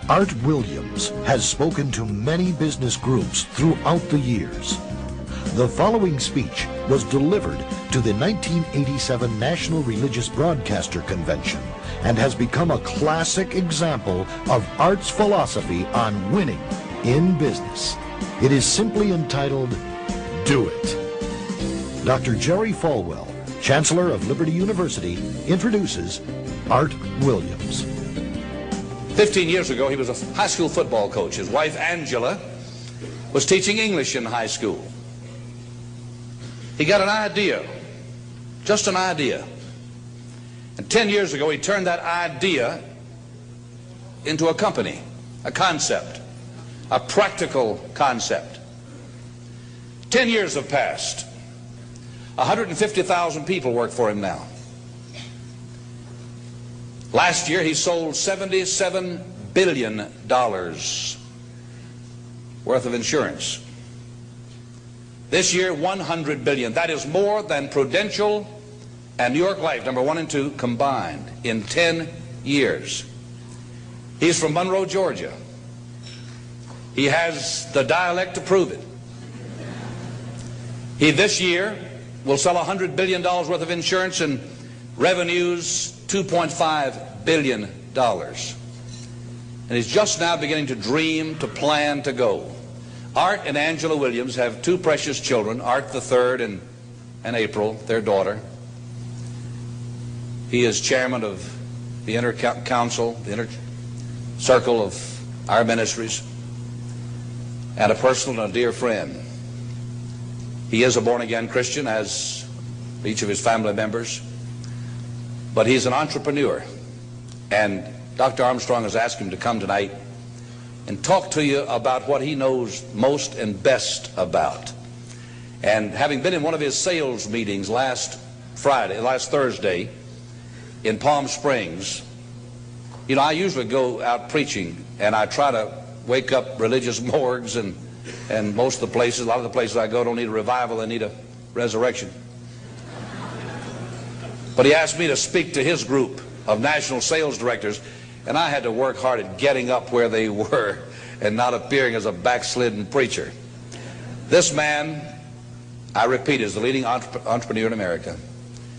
Art Williams has spoken to many business groups throughout the years. The following speech was delivered to the 1987 National Religious Broadcaster Convention and has become a classic example of Art's philosophy on winning in business. It is simply entitled, Do It. Dr. Jerry Farwell, Chancellor of Liberty University, introduces Art Williams. 15 years ago, he was a high school football coach. His wife, Angela, was teaching English in high school. He got an idea, just an idea. And 10 years ago, he turned that idea into a company, a concept, a practical concept. 10 years have passed. 150,000 people work for him now. Last year, he sold $77 billion worth of insurance. This year, $100 billion. That is more than Prudential and New York Life, number 1 and 2, combined in 10 years. He's from Monroe, Georgia. He has the dialect to prove it. He this year will sell $100 billion worth of insurance and revenues $2.5 billion. And he's just now beginning to dream, to plan, to go. Art and Angela Williams have 2 precious children, Art the third and April, their daughter. He is chairman of the inner council, the inner circle of our ministries, and a personal and a dear friend. He is a born-again Christian, as each of his family members, but he's an entrepreneur. And Dr. Armstrong has asked him to come tonight and talk to you about what he knows most and best about. And having been in one of his sales meetings last Thursday in Palm Springs, you know, I usually go out preaching and I try to wake up religious morgues, and most of the places, a lot of the places I go don't need a revival, they need a resurrection. But he asked me to speak to his group of national sales directors, and I had to work hard at getting up where they were and not appearing as a backslidden preacher. This man, I repeat, is the leading entrepreneur in America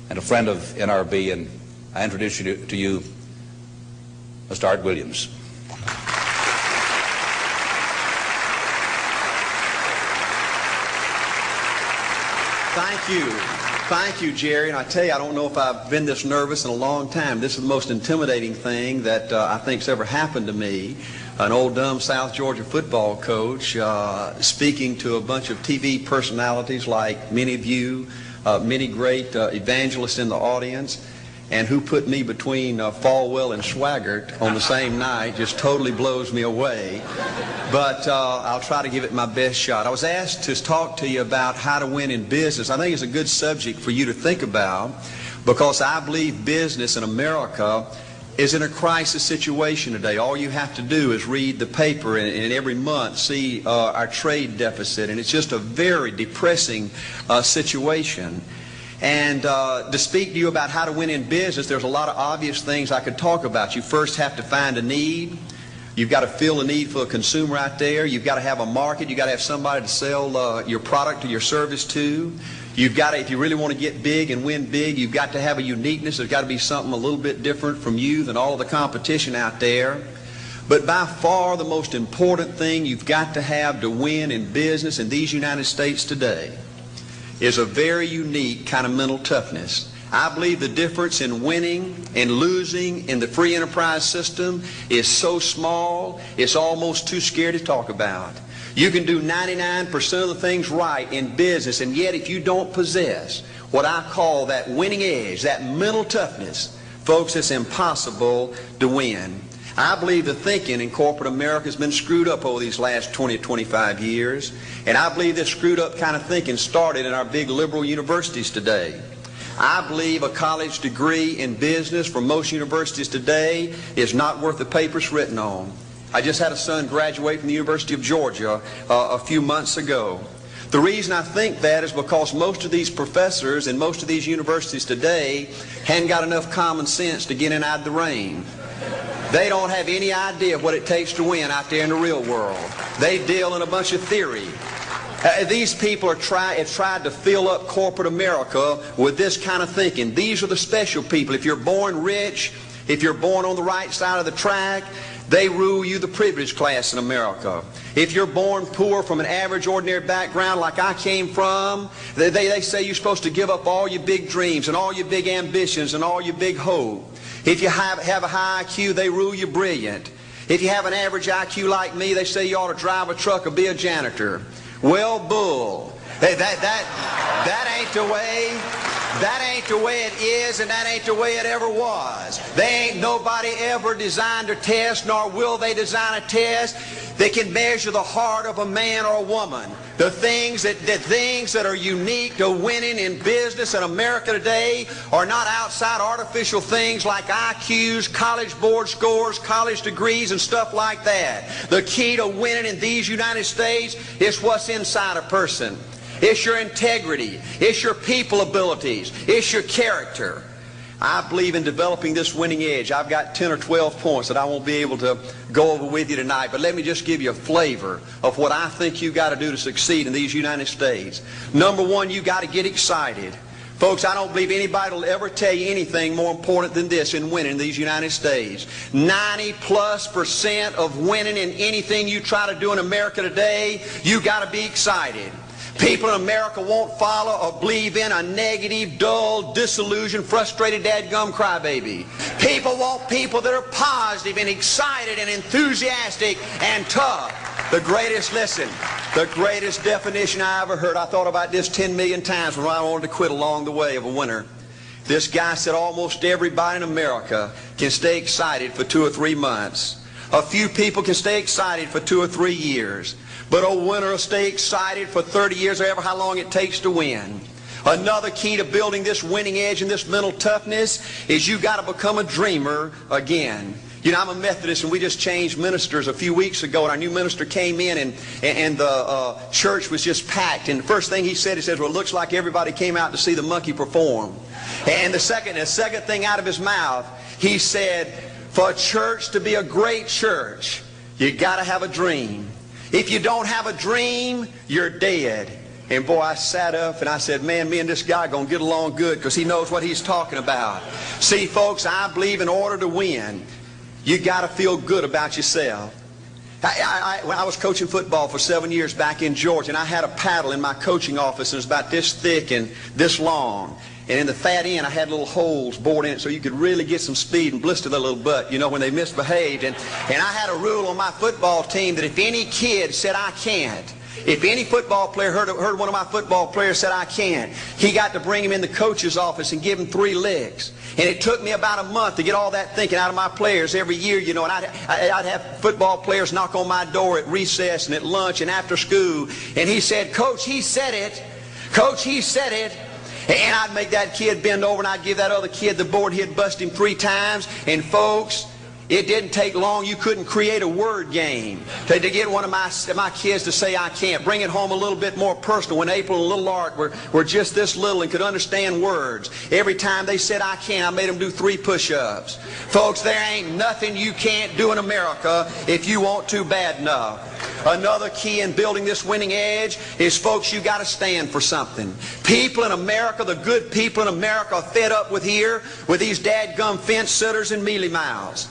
and a friend of NRB, and I introduce you to you, Mr. Art Williams. Thank you. Thank you, Jerry. And I tell you, I don't know if I've been this nervous in a long time. This is the most intimidating thing that I think's ever happened to me. An old dumb South Georgia football coach speaking to a bunch of TV personalities like many of you, many great evangelists in the audience, and who put me between Falwell and Swaggart on the same night just totally blows me away. But I'll try to give it my best shot. I was asked to talk to you about how to win in business. I think it's a good subject for you to think about, because I believe business in America is in a crisis situation today. All you have to do is read the paper and every month see our trade deficit, and it's just a very depressing situation. And to speak to you about how to win in business, there's a lot of obvious things I could talk about. You first have to find a need. You've got to fill a need for a consumer out there. You've got to have a market. You've got to have somebody to sell your product or your service to. You've got to, if you really want to get big and win big, you've got to have a uniqueness. There's got to be something a little bit different from you than all of the competition out there. But by far the most important thing you've got to have to win in business in these United States today is a very unique kind of mental toughness. I believe the difference in winning and losing in the free enterprise system is so small, it's almost too scary to talk about. You can do 99% of the things right in business, and yet if you don't possess what I call that winning edge, that mental toughness, folks, it's impossible to win. I believe the thinking in corporate America has been screwed up over these last 20 to 25 years, and I believe this screwed up kind of thinking started in our big liberal universities today. I believe a college degree in business from most universities today is not worth the paper it's written on. I just had a son graduate from the University of Georgia a few months ago. The reason I think that is because most of these professors in most of these universities today hadn't got enough common sense to get in out of the rain. They don't have any idea what it takes to win out there in the real world. They deal in a bunch of theory. These people have tried to fill up corporate America with this kind of thinking. These are the special people. If you're born rich, if you're born on the right side of the track, they rule you, the privileged class in America. If you're born poor from an average, ordinary background like I came from, they say you're supposed to give up all your big dreams and all your big ambitions and all your big hope. If you have a high IQ, they rule you brilliant. If you have an average IQ like me, they say you ought to drive a truck or be a janitor. Well, bull. Hey, that ain't the way. That ain't the way it is, and that ain't the way it ever was. They ain't nobody ever designed a test, nor will they design a test that can measure the heart of a man or a woman. The things that are unique to winning in business in America today are not outside artificial things like IQs, college board scores, college degrees, and stuff like that. The key to winning in these United States is what's inside a person. It's your integrity. It's your people abilities. It's your character. I believe in developing this winning edge. I've got 10 or 12 points that I won't be able to go over with you tonight, but let me just give you a flavor of what I think you've got to do to succeed in these United States. Number one, you've got to get excited. Folks, I don't believe anybody will ever tell you anything more important than this in winning in these United States. 90+% of winning in anything you try to do in America today, you've got to be excited. People in America won't follow or believe in a negative, dull, disillusioned, frustrated, dadgum crybaby. People want people that are positive and excited and enthusiastic and tough. The greatest definition I ever heard, I thought about this 10 million times when I wanted to quit along the way of a winner. This guy said almost everybody in America can stay excited for 2 or 3 months. A few people can stay excited for 2 or 3 years. But a winner will stay excited for 30 years or ever how long it takes to win. Another key to building this winning edge and this mental toughness is you got to become a dreamer again. You know, I'm a Methodist, and we just changed ministers a few weeks ago, and our new minister came in, and the church was just packed. And the first thing he said, well, it looks like everybody came out to see the monkey perform. And the second thing out of his mouth, he said, for a church to be a great church, you got to have a dream. If you don't have a dream, you're dead. And boy, I sat up and I said, man, me and this guy are going to get along good because he knows what he's talking about. See, folks, I believe in order to win, you got to feel good about yourself. When I was coaching football for 7 years back in Georgia, and I had a paddle in my coaching office, and it was about this thick and this long. And in the fat end, I had little holes bored in it so you could really get some speed and blister their little butt, you know, when they misbehaved. And I had a rule on my football team that if any kid said, I can't, if any football player heard one of my football players said, I can't, he got to bring him in the coach's office and give him 3 licks. And it took me about a month to get all that thinking out of my players every year, you know, and I'd have football players knock on my door at recess and at lunch and after school. And he said, Coach, he said it. Coach, he said it. And I'd make that kid bend over, and I'd give that other kid the board. He'd bust him 3 times. And folks, it didn't take long. You couldn't create a word game to get one of my kids to say, I can't. Bring it home a little bit more personal. When April and little Art were just this little and could understand words, every time they said, I can't, I made them do 3 push-ups. Folks, there ain't nothing you can't do in America if you want to bad enough. Another key in building this winning edge is, folks, you got to stand for something. People in America, the good people in America, are fed up with these dadgum fence sitters and mealy mouths.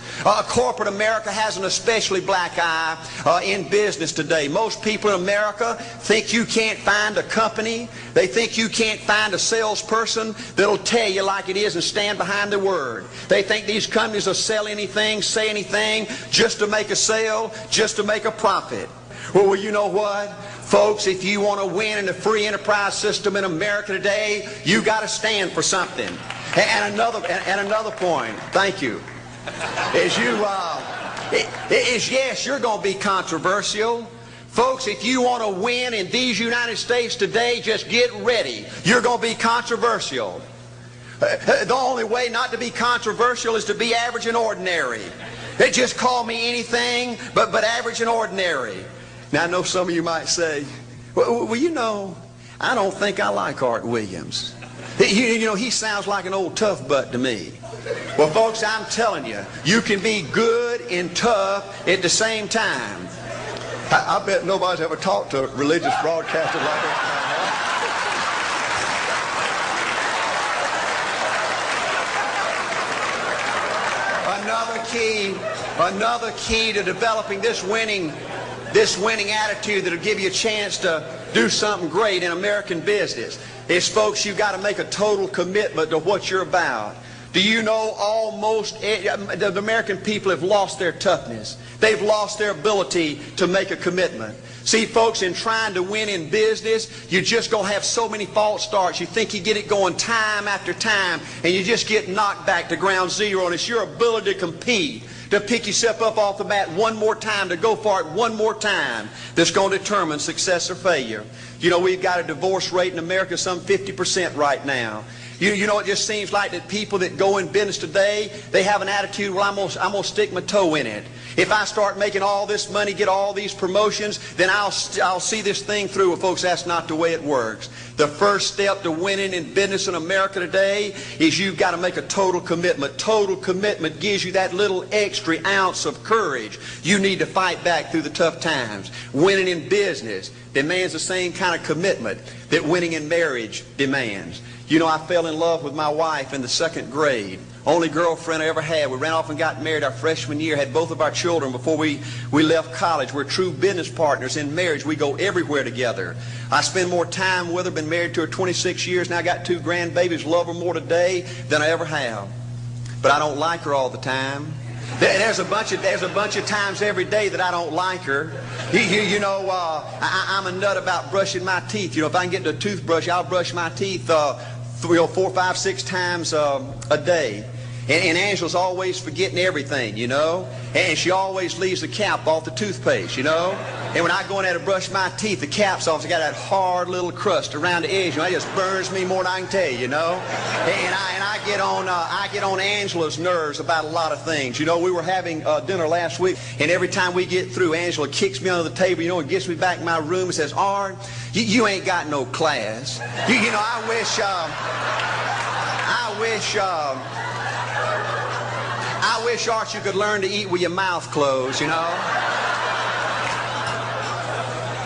Corporate America has an especially black eye in business today. Most people in America think you can't find a company. They think you can't find a salesperson that'll tell you like it is and stand behind the word. They think these companies will sell anything, say anything, just to make a sale, just to make a profit. Well, you know what? Folks, if you want to win in the free enterprise system in America today, you got to stand for something. And another point, thank you, is yes, you're going to be controversial. Folks, if you want to win in these United States today, just get ready. You're going to be controversial. The only way not to be controversial is to be average and ordinary. They just call me anything but average and ordinary. Now, I know some of you might say, well, you know, I don't think I like Art Williams. You know, he sounds like an old tough butt to me. Well, folks, I'm telling you, you can be good and tough at the same time. I bet nobody's ever talked to religious broadcasters like that. Another key to developing this winning attitude that'll give you a chance to do something great in American business is, folks, you've got to make a total commitment to what you're about. Do you know almost the American people have lost their toughness? They've lost their ability to make a commitment. See, folks, in trying to win in business, you're just going to have so many false starts. You think you get it going time after time, and you just get knocked back to ground zero, and it's your ability to compete, to pick yourself up off the mat one more time, to go for it one more time, that's going to determine success or failure. You know, we've got a divorce rate in America some 50% right now. You know, it just seems like that people that go in business today, they have an attitude, well, I'm gonna stick my toe in it. If I start making all this money, get all these promotions, then I'll see this thing through. Well, folks, that's not the way it works. The first step to winning in business in America today is you've got to make a total commitment. Total commitment gives you that little extra ounce of courage you need to fight back through the tough times. Winning in business demands the same kind of commitment that winning in marriage demands. You know, I fell in love with my wife in the 2nd grade. Only girlfriend I ever had. We ran off and got married our freshman year, had both of our children before we left college. We're true business partners in marriage. We go everywhere together. I spend more time with her, been married to her 26 years, now I got 2 grandbabies, love her more today than I ever have. But I don't like her all the time. There's a bunch of times every day that I don't like her. You know, I'm a nut about brushing my teeth. You know, if I can get the toothbrush, I'll brush my teeth 4, 5, 6 times a day. And Angela's always forgetting everything, you know. And she always leaves the cap off the toothpaste, you know. And when I go in there to brush my teeth, the cap's off. It's got that hard little crust around the edge. You know, it just burns me more than I can tell you, you know. And I get on Angela's nerves about a lot of things. You know, we were having dinner last week, and every time we get through, Angela kicks me under the table, you know, and gets me back in my room and says, "Art, you ain't got no class." You know, I wish, Art, you could learn to eat with your mouth closed, you know.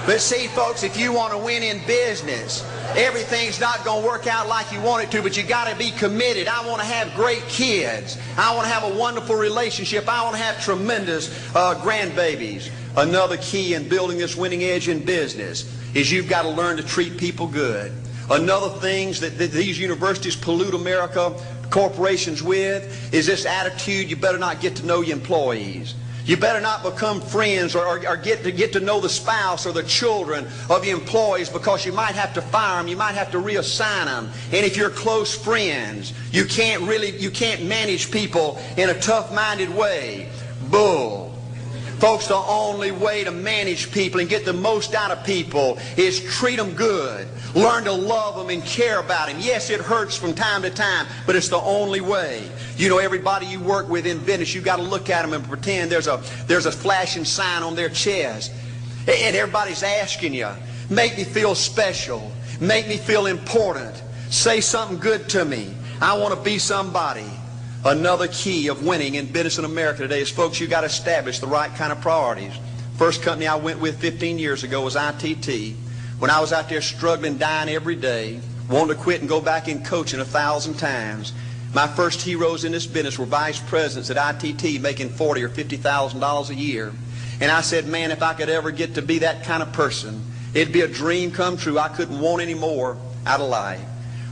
But see, folks, if you want to win in business, everything's not going to work out like you want it to, but you got to be committed. I want to have great kids. I want to have a wonderful relationship. I want to have tremendous grandbabies. Another key in building this winning edge in business is you've got to learn to treat people good. Another thing that these universities pollute America, corporations with, is this attitude, you better not get to know your employees. You better not become friends or get to know the spouse or the children of your employees, because you might have to fire them, you might have to reassign them. And if you're close friends, you can't manage people in a tough-minded way. Bull. Folks, the only way to manage people and get the most out of people is treat them good. Learn to love them and care about them. Yes, it hurts from time to time, but it's the only way. You know, everybody you work with in business, you've got to look at them and pretend there's a flashing sign on their chest. And everybody's asking you, make me feel special. Make me feel important. Say something good to me. I want to be somebody. Another key of winning in business in America today is, folks, you've got to establish the right kind of priorities. First company I went with 15 years ago was ITT. When I was out there struggling, dying every day, wanting to quit and go back in coaching 1,000 times, my first heroes in this business were vice presidents at ITT making $40,000 or $50,000 a year. And I said, man, if I could ever get to be that kind of person, it'd be a dream come true. I couldn't want any more out of life.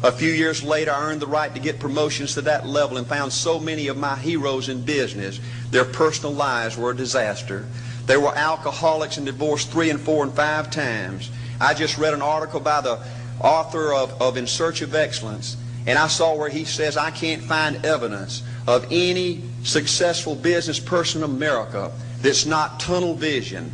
A few years later, I earned the right to get promotions to that level and found so many of my heroes in business, their personal lives were a disaster. They were alcoholics and divorced 3 and 4 and 5 times. I just read an article by the author of In Search of Excellence, and I saw where he says, I can't find evidence of any successful business person in America that's not tunnel vision,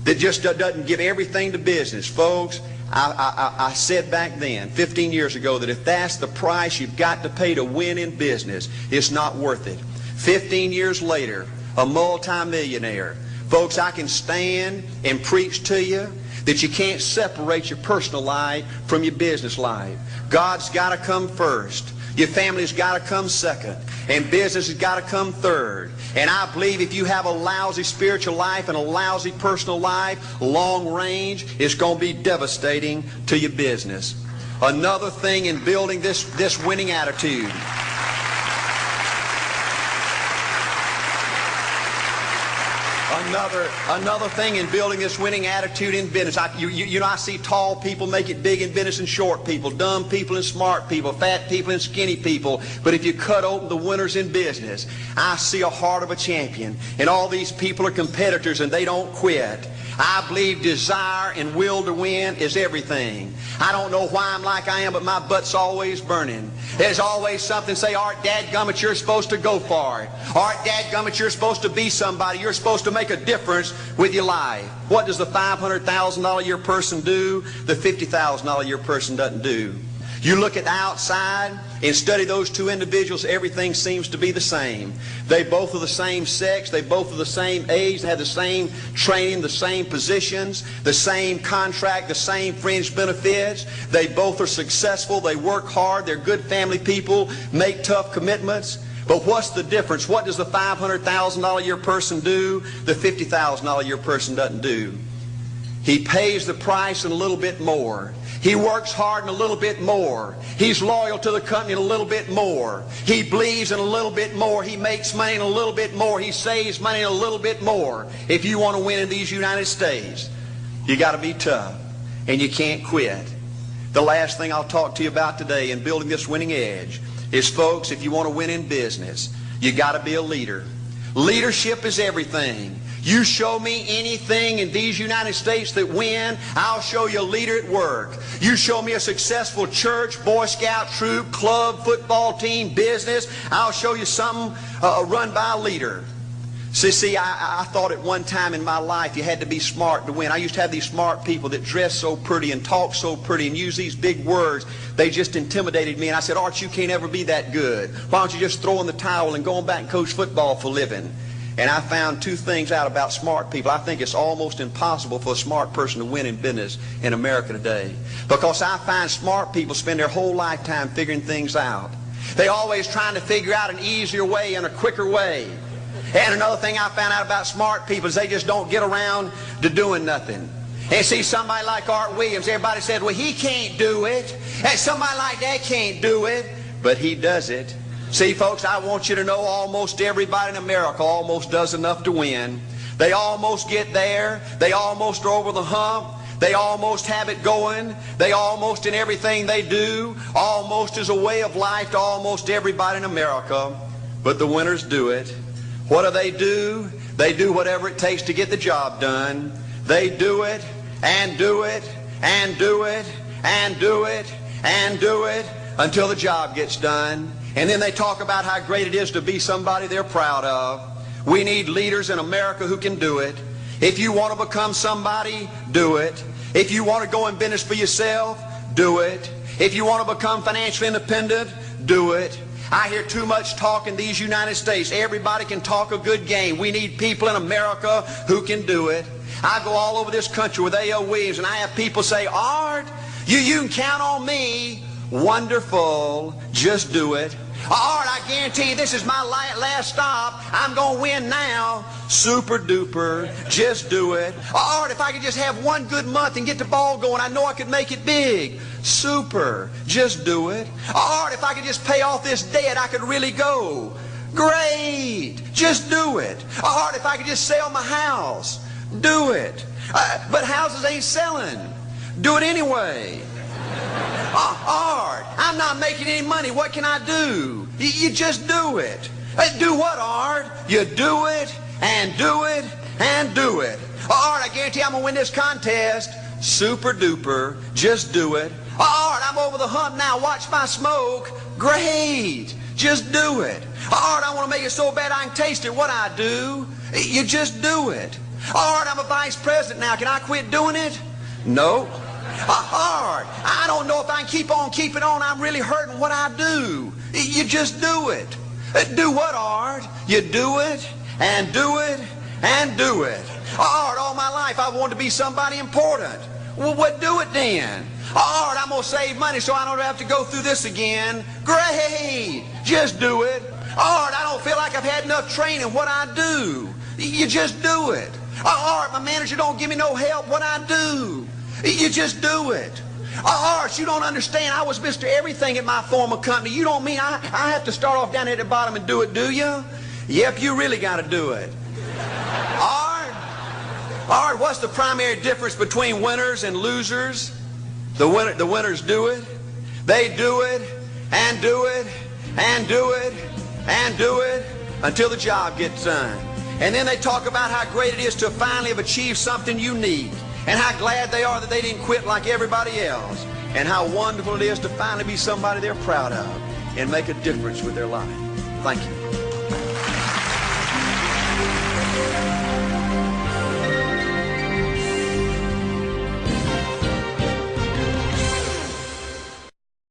that just doesn't give everything to business. Folks, I said back then, 15 years ago, that if that's the price you've got to pay to win in business, it's not worth it. 15 years later, a multimillionaire, Folks, I can stand and preach to you that you can't separate your personal life from your business life. God's got to come first. Your family's got to come second. And business has got to come third. And I believe if you have a lousy spiritual life and a lousy personal life, long range, it's going to be devastating to your business. Another thing in building this winning attitude. Another thing in building this winning attitude in business. I see tall people make it big in business and short people, dumb people and smart people, fat people and skinny people. But if you cut open the winners in business, I see a heart of a champion. And all these people are competitors and they don't quit. I believe desire and will to win is everything. I don't know why I'm like I am, but my butt's always burning. There's always something say, Art, dadgummit, you're supposed to go for it. Art, dadgummit, you're supposed to be somebody. You're supposed to make a difference with your life. What does the $500,000 a year person do? The $50,000 a year person doesn't do. You look at the outside and study those two individuals, everything seems to be the same. They both are the same sex, they both are the same age, they have the same training, the same positions, the same contract, the same fringe benefits. They both are successful, they work hard, they're good family people, make tough commitments. But what's the difference? What does the $500,000 a year person do? The $50,000 a year person doesn't do. He pays the price and a little bit more. He works hard and a little bit more. He's loyal to the company and a little bit more. He believes in a little bit more. He makes money and a little bit more. He saves money and a little bit more. If you want to win in these United States, you got to be tough and you can't quit. The last thing I'll talk to you about today in building this winning edge is, folks, if you want to win in business, you got to be a leader. Leadership is everything. You show me anything in these United States that win, I'll show you a leader at work. You show me a successful church, Boy Scout troop, club, football team, business, I'll show you something run by a leader. See, I thought at one time in my life you had to be smart to win. I used to have these smart people that dress so pretty and talk so pretty and use these big words. They just intimidated me. And I said, Art, you can't ever be that good. Why don't you just throw in the towel and go on back and coach football for a living? And I found two things out about smart people. I think it's almost impossible for a smart person to win in business in America today. Because I find smart people spend their whole lifetime figuring things out. They're always trying to figure out an easier way and a quicker way. And another thing I found out about smart people is they just don't get around to doing nothing. And see, somebody like Art Williams, everybody said, well, he can't do it. And somebody like that can't do it. But he does it. See, folks, I want you to know almost everybody in America almost does enough to win. They almost get there. They almost are over the hump. They almost have it going. They almost in everything they do, almost is a way of life to almost everybody in America. But the winners do it. What do? They do whatever it takes to get the job done. They do it and do it and do it and do it and do it until the job gets done. And then they talk about how great it is to be somebody they're proud of. We need leaders in America who can do it. If you want to become somebody, do it. If you want to go in business for yourself, do it. If you want to become financially independent, do it. I hear too much talk in these United States. Everybody can talk a good game. We need people in America who can do it. I go all over this country with A.O. Williams, and I have people say, Art, you can count on me. Wonderful. Just do it. Art, I guarantee you this is my last stop. I'm going to win now. Super duper. Just do it. Art, if I could just have one good month and get the ball going, I know I could make it big. Super. Just do it. Art, if I could just pay off this debt, I could really go. Great. Just do it. Art, if I could just sell my house. Do it. But houses ain't selling. Do it anyway. Art, I'm not making any money. What can I do? You just do it. Do what, Art? You do it and do it and do it. Art, I guarantee I'm going to win this contest. Super duper. Just do it. Art, I'm over the hump now. Watch my smoke. Great. Just do it. Art, I want to make it so bad I can taste it. What I do? You just do it. Art, I'm a vice president now. Can I quit doing it? No. Art, I don't know if I can keep on keeping on. I'm really hurting. What I do? You just do it. Do what, Art? You do it and do it and do it. Art, all my life I wanted to be somebody important. Well, what do it then? Art, I'm going to save money so I don't have to go through this again. Great. Just do it. Art, I don't feel like I've had enough training. What I do? You just do it. Art, my manager don't give me no help. What I do? You just do it. Art, you don't understand. I was Mr. Everything at my former company. You don't mean I have to start off down at the bottom and do it, do you? Yep, you really got to do it. Art, what's the primary difference between winners and losers? The winners do it. They do it and do it and do it and do it until the job gets done. And then they talk about how great it is to finally have achieved something unique, and how glad they are that they didn't quit like everybody else, and how wonderful it is to finally be somebody they're proud of and make a difference with their life. Thank you.